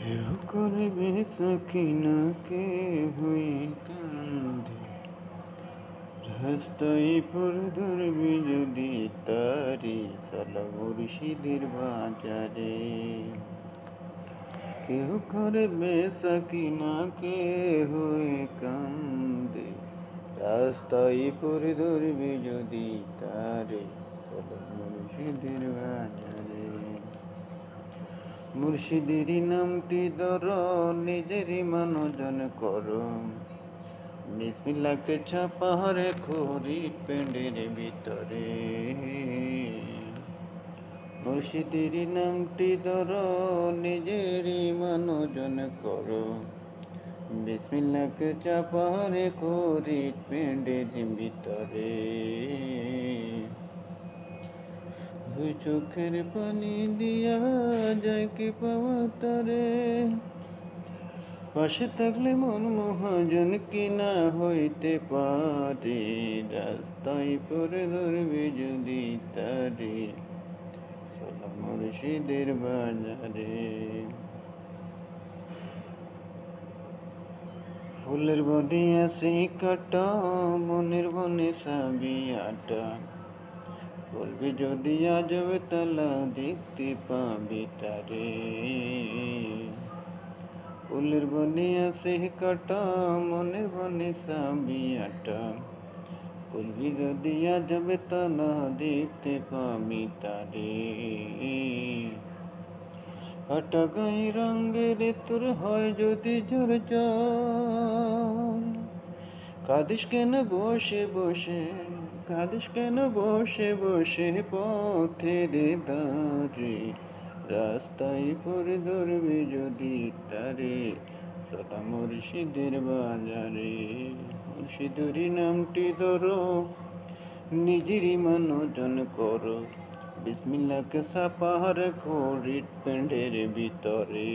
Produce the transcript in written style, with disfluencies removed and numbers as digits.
হেউ করবে সখিনাকে হয়ে কান্দে, রাস্তায় পর ধরবি যদি তারি সালা মুর্শিদের বাজারে। কেউ করবে সখিনাকে হয়ে কান্দে, রাস্তায় পর ধরবি যদি তারে সালা মুর্শিদের বাজারে। মুর্শিদেরই নামটি ধর, নিজেরই মনোজন কর, বিসমিল্লাহকে ছাপা রেখো হৃৎপিণ্ডের ভিতরে। মুর্শিদেরই নামটি ধর, নিজেরই মনোজন কর, বিসমিল্লাহকে চাপা রেখো হৃৎপিণ্ডের ভিতরে। দুই চোখের পানি দিয়া যায় কি পাওয়া তারে, পাশে থাকলে মন মহাজন কি না হইতে পারে, রাস্তায় পরে ধরবে যদি তারে সালা মুর্শিদের বাজারে। ফুলের বনে আসি কাটা, মনের বনে সাবি আটা, বলবি যদি আজব তালা দেখতে পাবি তারে। ফুলের বনে আসে কাটা, মনের বনে সাবি আটা, বলবি যদি আজব তালা দেখতে পাবি তারে। কাটা গাই রঙের তোর হয় যদি ঝর ঝর, কাঁদিস কেন বসে বসে, কাঁদিস কেন বসে বসে পথের ধারে, রাস্তায় পরে ধরবি যদি তারে সালা মুর্শিদের বাজারে। মুর্শিদেরই নামটি ধরো, নিজেরই মনোজন করো, বিসমিল্লাহকে ছাপা রেখো হৃৎপিণ্ডের ভিতরে।